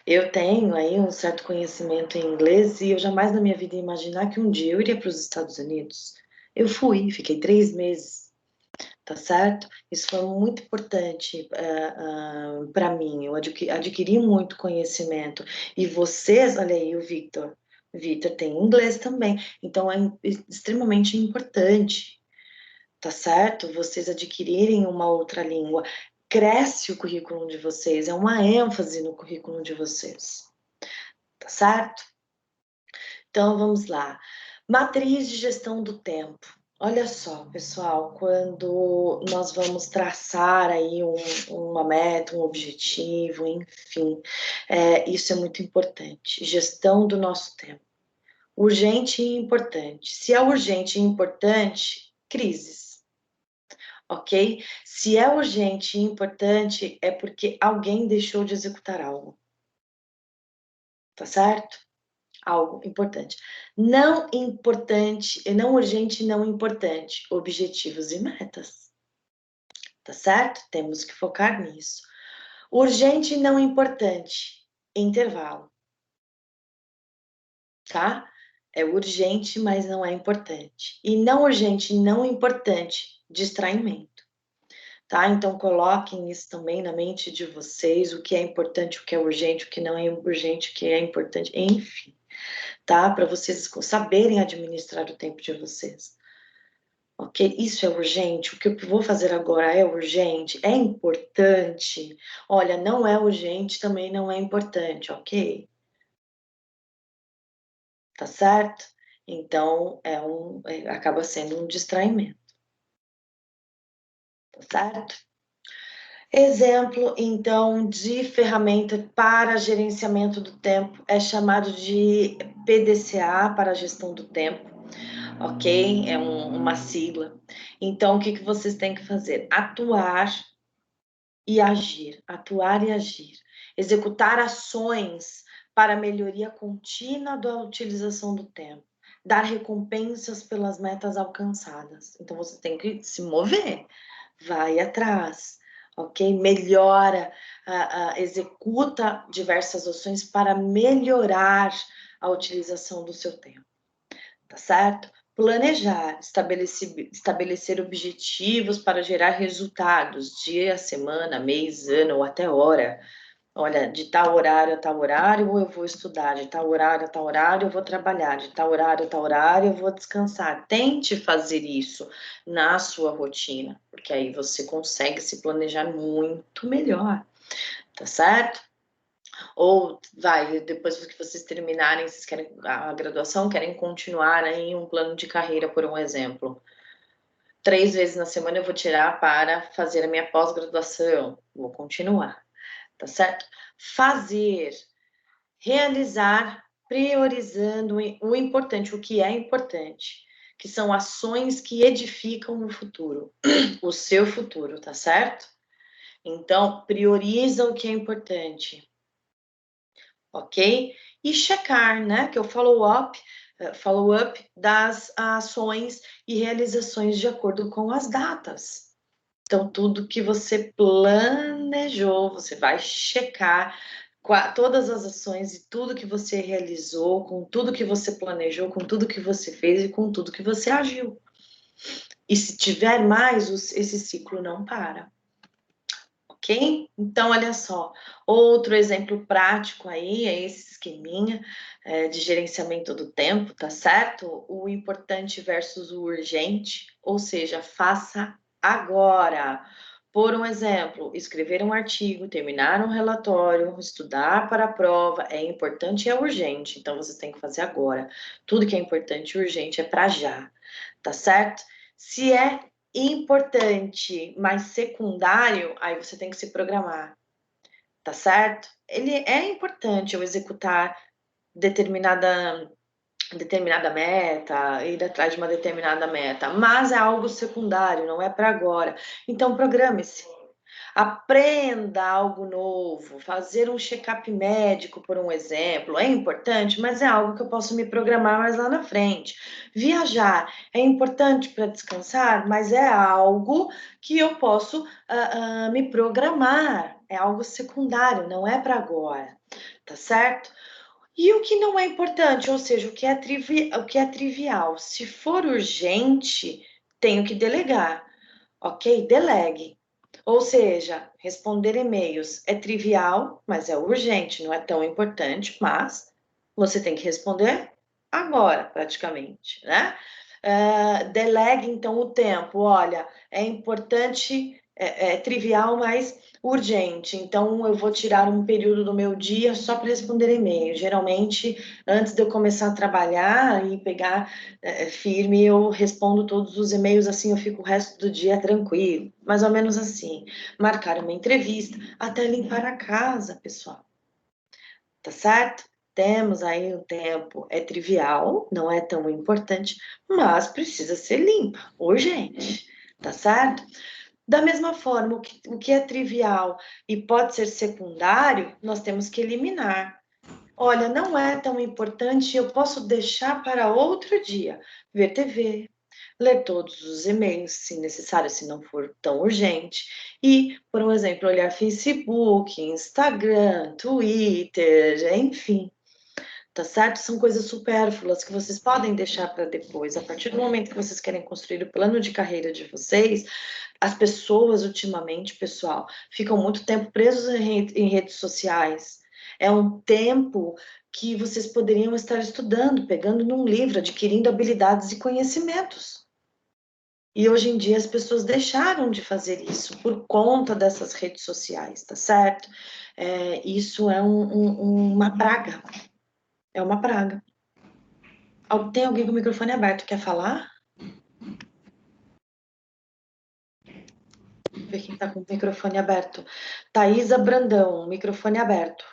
Eu tenho aí um certo conhecimento em inglês e eu jamais na minha vida ia imaginar que um dia eu iria para os Estados Unidos. Eu fui, fiquei 3 meses, tá certo? Isso foi muito importante para mim. Eu adquiri muito conhecimento. E vocês, olha aí, o Victor tem inglês também, então é extremamente importante, tá certo? Vocês adquirirem uma outra língua. Cresce o currículo de vocês, é uma ênfase no currículo de vocês, tá certo? Então, vamos lá. Matriz de gestão do tempo. Olha só, pessoal, quando nós vamos traçar aí uma meta, um objetivo, enfim, isso é muito importante. Gestão do nosso tempo. Urgente e importante. Se é urgente e importante, crises. Ok? Se é urgente e importante, é porque alguém deixou de executar algo. Tá certo? Algo importante. Não importante, não urgente, não importante. Objetivos e metas. Tá certo? Temos que focar nisso. Urgente e não importante. Intervalo. Tá? É urgente, mas não é importante. E não urgente, não importante. Distraimento. Tá? Então, coloquem isso também na mente de vocês, o que é importante, o que é urgente, o que não é urgente, o que é importante, enfim, tá? Para vocês saberem administrar o tempo de vocês. Ok? Isso é urgente, o que eu vou fazer agora é urgente, é importante. Olha, não é urgente, também não é importante, ok? Tá certo? Então, acaba sendo um distraimento. Tá certo? Exemplo, então, de ferramenta para gerenciamento do tempo é chamado de PDCA, para gestão do tempo, ok? É uma sigla. Então, o que vocês têm que fazer? Atuar e agir, atuar e agir. Executar ações para melhoria contínua da utilização do tempo. Dar recompensas pelas metas alcançadas. Então, você tem que se mover, vai atrás. Ok? Melhora, executa diversas ações para melhorar a utilização do seu tempo, tá certo? Planejar, estabelecer objetivos para gerar resultados, dia, semana, mês, ano ou até hora. Olha, de tal horário a tal horário eu vou estudar, de tal horário a tal horário eu vou trabalhar, de tal horário a tal horário eu vou descansar. Tente fazer isso na sua rotina, porque aí você consegue se planejar muito melhor, tá certo? Ou depois que vocês terminarem, vocês querem a graduação, querem continuar em um plano de carreira, por um exemplo. 3 vezes na semana eu vou tirar para fazer a minha pós-graduação, vou continuar. Tá certo? Fazer, realizar, priorizando o importante, o que é importante, que são ações que edificam o futuro, o seu futuro, tá certo? Então, prioriza o que é importante, ok? E checar, né, que é o follow-up das ações e realizações de acordo com as datas. Então, tudo que você planejou, você vai checar todas as ações e tudo que você realizou, com tudo que você planejou, com tudo que você fez e com tudo que você agiu. E se tiver mais, esse ciclo não para. Ok? Então, olha só, outro exemplo prático aí é esse esqueminha de gerenciamento do tempo, tá certo? O importante versus o urgente, ou seja, faça agora. Por um exemplo, escrever um artigo, terminar um relatório, estudar para a prova, é importante e é urgente, então você tem que fazer agora. Tudo que é importante e urgente é para já, tá certo? Se é importante, mas secundário, aí você tem que se programar, tá certo? Ele é importante eu executar determinada meta, ir atrás de uma determinada meta, mas é algo secundário, não é para agora. Então, programe-se. Aprenda algo novo, fazer um check-up médico, por um exemplo, é importante, mas é algo que eu posso me programar mais lá na frente. Viajar é importante para descansar, mas é algo que eu posso me programar, é algo secundário, não é para agora, tá certo? E o que não é importante, ou seja, o que é trivial, se for urgente, tenho que delegar, ok? Delegue. Ou seja, responder e-mails é trivial, mas é urgente, não é tão importante, mas você tem que responder agora, praticamente, né? Delegue, então, o tempo. Olha, é importante, é trivial, mas urgente. Então, eu vou tirar um período do meu dia só para responder e-mail. Geralmente, antes de eu começar a trabalhar e pegar firme, eu respondo todos os e-mails, assim eu fico o resto do dia tranquilo. Mais ou menos assim. Marcar uma entrevista, até limpar a casa, pessoal. Tá certo? Temos aí um tempo, é trivial, não é tão importante, mas precisa ser limpa, urgente, tá certo? Da mesma forma, o que é trivial e pode ser secundário, nós temos que eliminar. Olha, não é tão importante, eu posso deixar para outro dia. Ver TV, ler todos os e-mails, se necessário, se não for tão urgente. E, por um exemplo, olhar Facebook, Instagram, Twitter, enfim. Tá certo? São coisas supérfluas que vocês podem deixar para depois. A partir do momento que vocês querem construir o plano de carreira de vocês, as pessoas, ultimamente, pessoal, ficam muito tempo presos em redes sociais. É um tempo que vocês poderiam estar estudando, pegando num livro, adquirindo habilidades e conhecimentos. E hoje em dia as pessoas deixaram de fazer isso por conta dessas redes sociais, tá certo? Isso é uma praga. É uma praga. Tem alguém com o microfone aberto? Quer falar? Vamos ver quem está com o microfone aberto. Thaisa Brandão, microfone aberto.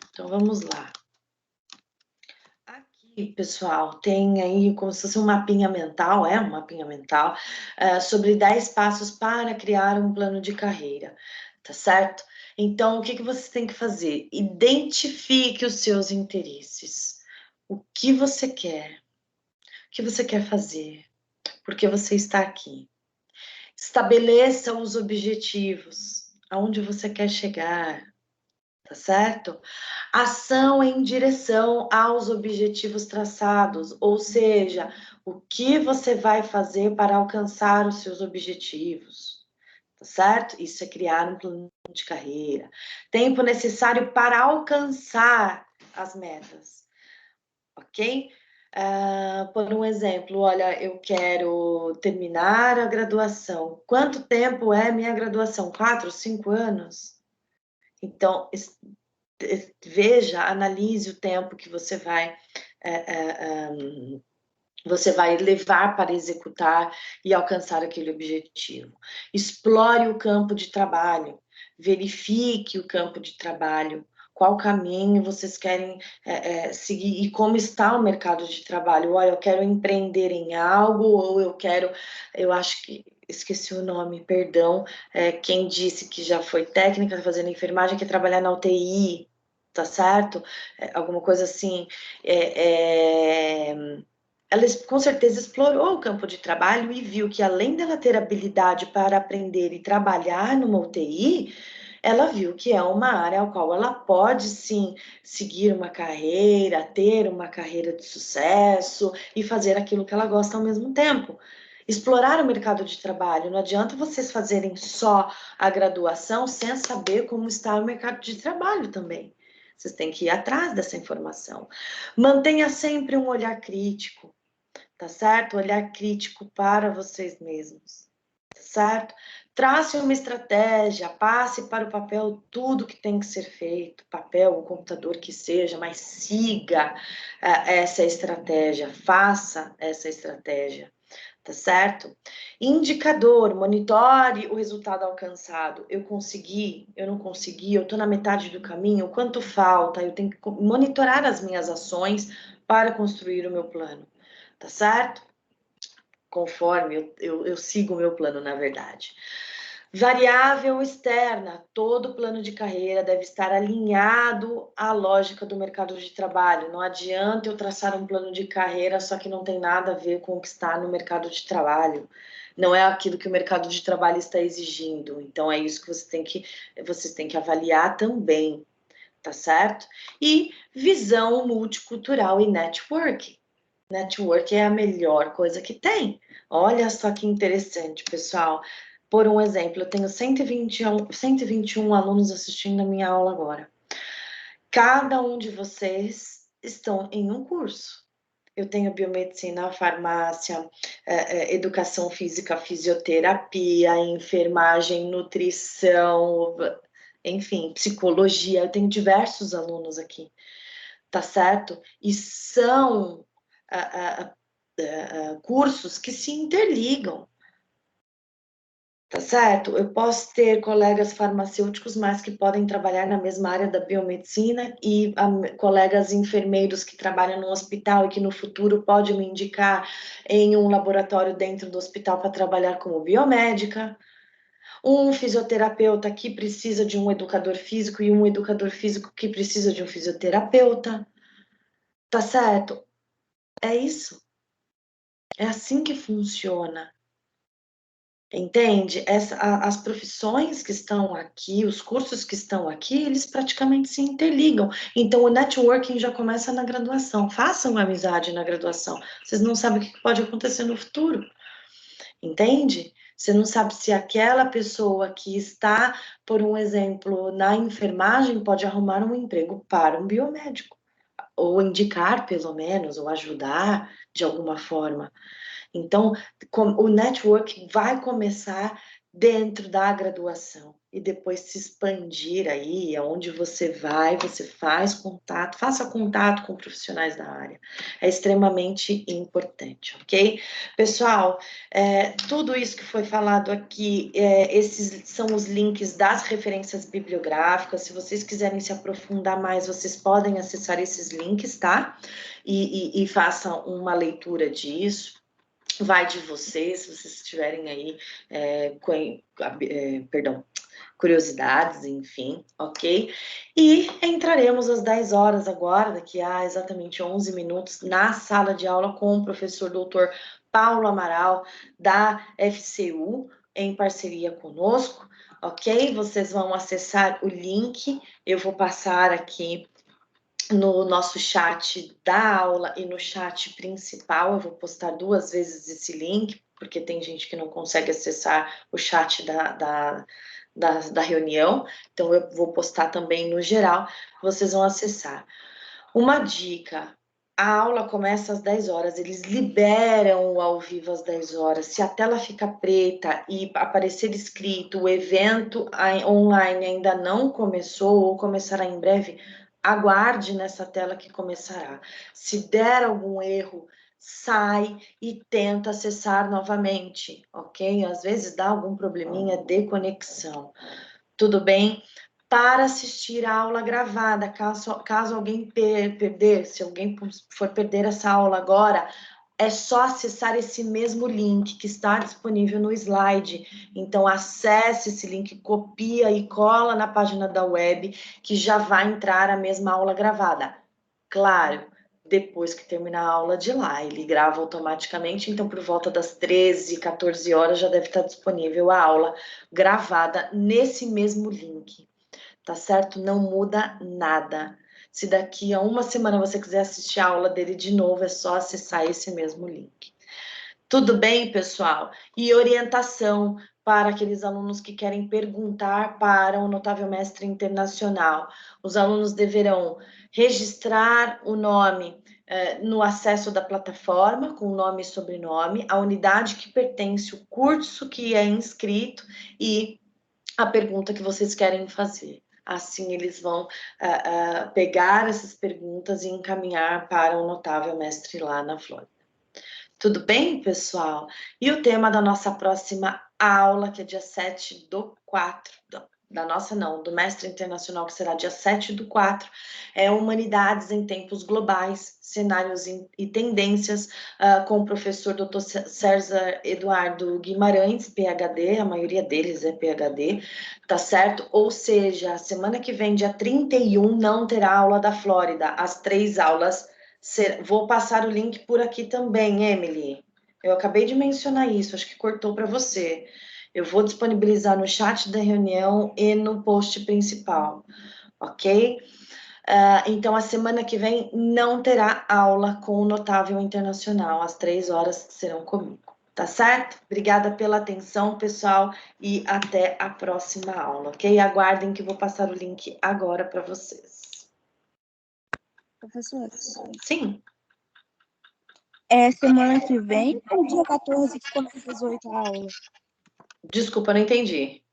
Então, vamos lá. Aqui, pessoal, tem aí como se fosse um mapinha mental, um mapinha mental, sobre 10 passos para criar um plano de carreira, tá certo? Então, o que você tem que fazer? Identifique os seus interesses. O que você quer? O que você quer fazer? Por que você está aqui? Estabeleça os objetivos, aonde você quer chegar, tá certo? Ação em direção aos objetivos traçados, ou seja, o que você vai fazer para alcançar os seus objetivos, tá certo? Isso é criar um plano de carreira. Tempo necessário para alcançar as metas, ok? Por um exemplo, olha, eu quero terminar a graduação. Quanto tempo é minha graduação? 4, 5 anos? Então, veja, analise o tempo que você vai levar para executar e alcançar aquele objetivo. Explore o campo de trabalho, verifique o campo de trabalho, qual caminho vocês querem seguir e como está o mercado de trabalho. Olha, eu quero empreender em algo ou eu acho que esqueci o nome, perdão, quem disse que já foi técnica fazendo enfermagem, quer trabalhar na UTI, tá certo? Alguma coisa assim. Ela com certeza explorou o campo de trabalho e viu que além dela ter habilidade para aprender e trabalhar numa UTI, ela viu que é uma área ao qual ela pode, sim, seguir uma carreira, ter uma carreira de sucesso e fazer aquilo que ela gosta ao mesmo tempo. Explorar o mercado de trabalho. Não adianta vocês fazerem só a graduação sem saber como está o mercado de trabalho também. Vocês têm que ir atrás dessa informação. Mantenha sempre um olhar crítico, tá certo? Olhar crítico para vocês mesmos, tá certo? Trace uma estratégia, passe para o papel tudo que tem que ser feito, papel, o computador que seja, mas siga essa estratégia, faça essa estratégia, tá certo? Indicador, monitore o resultado alcançado. Eu consegui, eu não consegui, eu estou na metade do caminho, quanto falta? Eu tenho que monitorar as minhas ações para construir o meu plano, tá certo? Conforme eu sigo o meu plano, na verdade. Variável externa, todo plano de carreira deve estar alinhado à lógica do mercado de trabalho. Não adianta eu traçar um plano de carreira, só que não tem nada a ver com o que está no mercado de trabalho. Não é aquilo que o mercado de trabalho está exigindo. Então, é isso que vocês têm que avaliar também, tá certo? E visão multicultural e networking. Network é a melhor coisa que tem. Olha só que interessante, pessoal. Por um exemplo, eu tenho 121 alunos assistindo a minha aula agora. Cada um de vocês estão em um curso. Eu tenho biomedicina, farmácia, educação física, fisioterapia, enfermagem, nutrição, enfim, psicologia. Eu tenho diversos alunos aqui, tá certo? E são cursos que se interligam, tá certo? Eu posso ter colegas farmacêuticos, mas que podem trabalhar na mesma área da biomedicina e colegas enfermeiros que trabalham no hospital e que no futuro podem me indicar em um laboratório dentro do hospital para trabalhar como biomédica. Um fisioterapeuta que precisa de um educador físico e um educador físico que precisa de um fisioterapeuta. Tá certo? É isso. É assim que funciona. Entende? As profissões que estão aqui, os cursos que estão aqui, eles praticamente se interligam. Então, o networking já começa na graduação. Façam amizade na graduação. Vocês não sabem o que pode acontecer no futuro. Entende? Você não sabe se aquela pessoa que está, por um exemplo, na enfermagem, pode arrumar um emprego para um biomédico. Ou indicar, pelo menos, ou ajudar de alguma forma. Então, o network vai começar dentro da graduação e depois se expandir aí, aonde você vai, você faz contato, faça contato com profissionais da área. É extremamente importante, ok? Pessoal, tudo isso que foi falado aqui, esses são os links das referências bibliográficas. Se vocês quiserem se aprofundar mais, vocês podem acessar esses links, tá? E façam uma leitura disso. Vai de vocês, se vocês tiverem aí, curiosidades, enfim, ok? E entraremos às 10 horas agora, daqui a exatamente 11 minutos, na sala de aula com o professor doutor Paulo Amaral, da FCU, em parceria conosco, ok? Vocês vão acessar o link, eu vou passar aqui no nosso chat da aula e no chat principal. Eu vou postar 2 vezes esse link, porque tem gente que não consegue acessar o chat da reunião, então eu vou postar também no geral, vocês vão acessar. Uma dica: a aula começa às 10 horas, eles liberam o ao vivo às 10 horas. Se a tela fica preta e aparecer escrito o evento online ainda não começou ou começará em breve, aguarde nessa tela que começará. Se der algum erro, sai e tenta acessar novamente, ok? Às vezes dá algum probleminha de conexão. Tudo bem? Para assistir a aula gravada, caso alguém perder, se alguém for perder essa aula agora, é só acessar esse mesmo link que está disponível no slide. Então, acesse esse link, copia e cola na página da web, que já vai entrar a mesma aula gravada. Claro, depois que terminar a aula de lá, ele grava automaticamente, então por volta das 13, 14 horas já deve estar disponível a aula gravada nesse mesmo link. tá certo? Não muda nada. Se daqui a uma semana você quiser assistir a aula dele de novo, é só acessar esse mesmo link. Tudo bem, pessoal? E orientação para aqueles alunos que querem perguntar para o Notável Mestre Internacional. Os alunos deverão registrar o nome no acesso da plataforma, com nome e sobrenome, a unidade que pertence, o curso que é inscrito e a pergunta que vocês querem fazer. Assim, eles vão pegar essas perguntas e encaminhar para o Notável Mestre lá na Flórida. Tudo bem, pessoal? E o tema da nossa próxima aula, que é dia 7/4, do Mestre Internacional, que será dia 7/4, é Humanidades em Tempos Globais, Cenários e Tendências, com o professor Dr. César Eduardo Guimarães, PhD, a maioria deles é PhD, tá certo? Ou seja, semana que vem, dia 31, não terá aula da Flórida, as 3 aulas. Vou passar o link por aqui também, Emily. Eu acabei de mencionar isso, acho que cortou para você. Eu vou disponibilizar no chat da reunião e no post principal, ok? Então, a semana que vem não terá aula com o Notável Internacional. Às 3 horas serão comigo, tá certo? Obrigada pela atenção, pessoal, e até a próxima aula, ok? Aguardem que eu vou passar o link agora para vocês. Professora, Sim. semana que vem ou dia 14 que começa às 8 a aula? Desculpa, não entendi.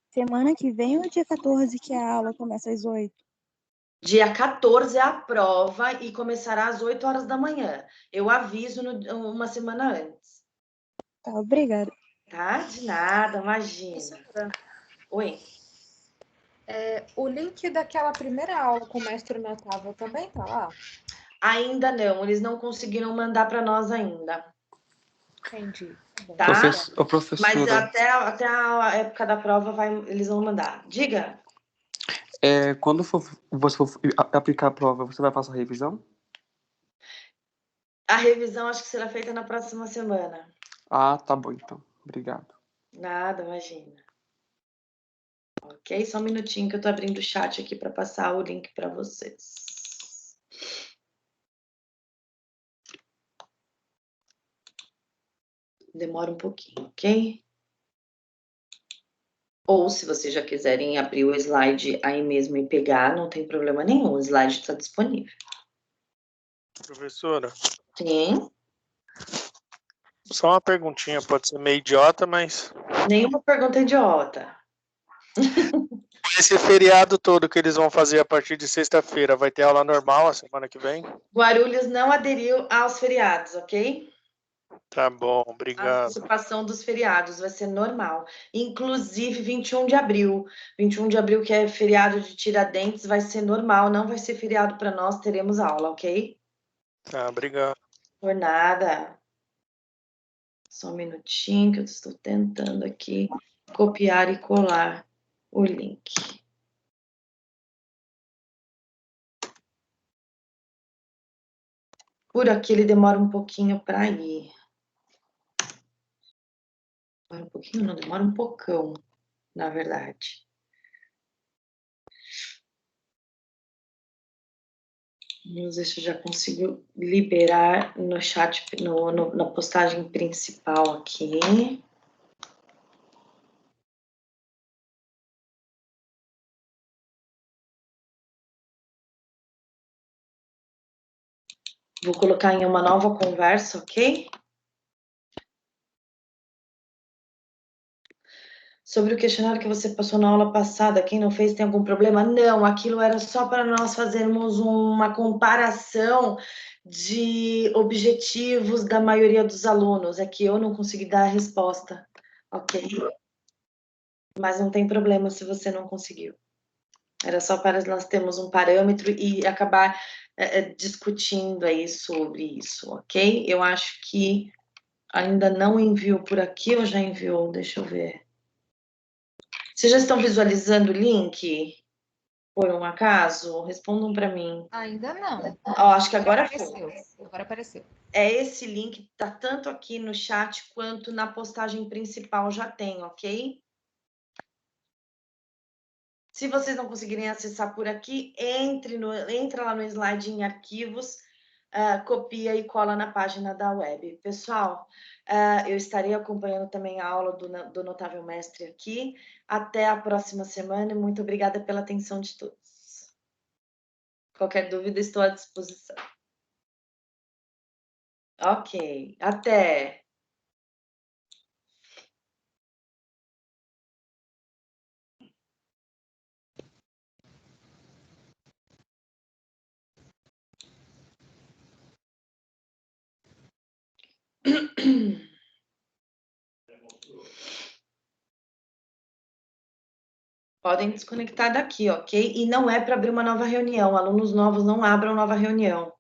Semana que vem ou dia 14 que a aula começa às 8? Dia 14 é a prova e começará às 8 horas da manhã. Eu aviso uma semana antes. Tá, obrigada. Tá? De nada, imagina. Oi. O link daquela primeira aula com o mestre Notável também tá lá? Ainda não, eles não conseguiram mandar para nós ainda. Entendi. Tá? Professora. Mas até a época da prova eles vão mandar. Diga. Quando você for aplicar a prova, você vai passar a revisão? A revisão acho que será feita na próxima semana. Ah, tá bom então. Obrigado. Nada, imagina. Ok? Só um minutinho que eu tô abrindo o chat aqui para passar o link para vocês. Demora um pouquinho, ok? Ou, se vocês já quiserem abrir o slide aí mesmo e pegar, não tem problema nenhum, o slide está disponível. Professora, Sim, só uma perguntinha, pode ser meio idiota, mas nenhuma pergunta idiota. esse feriado todo que eles vão fazer a partir de sexta-feira, vai ter aula normal a semana que vem? Guarulhos não aderiu aos feriados, ok? Tá bom, A obrigado. antecipação dos feriados vai ser normal. Inclusive 21 de abril. 21 de abril, que é feriado de Tiradentes, vai ser normal, não vai ser feriado para nós, teremos aula, ok? Tá, obrigado. Por nada. Só um minutinho que eu estou tentando aqui copiar e colar o link. Por aqui ele demora um pouquinho para ir. Demora um pouquinho, não, demora um pocão, na verdade. Vamos ver se eu já consigo liberar no chat, na postagem principal aqui. Vou colocar em uma nova conversa, ok? Sobre o questionário que você passou na aula passada, quem não fez tem algum problema? Não, aquilo era só para nós fazermos uma comparação de objetivos da maioria dos alunos. É que eu não consegui dar a resposta, ok? Mas não tem problema se você não conseguiu. Era só para nós termos um parâmetro e acabar discutindo aí sobre isso, ok? Eu acho que ainda não enviou por aqui ou já enviou? Deixa eu ver. Vocês já estão visualizando o link? Por um acaso? Respondam para mim. Ainda não. Acho que agora foi. Agora apareceu. É esse link, tá tanto aqui no chat quanto na postagem principal já tem, ok? Se vocês não conseguirem acessar por aqui, entra lá no slide em arquivos, copia e cola na página da web. Pessoal, eu estarei acompanhando também a aula do Notável Mestre aqui. Até a próxima semana e muito obrigada pela atenção de todos. Qualquer dúvida, estou à disposição. Ok, até! Podem desconectar daqui, ok? E não é para abrir uma nova reunião. Alunos novos não abram nova reunião.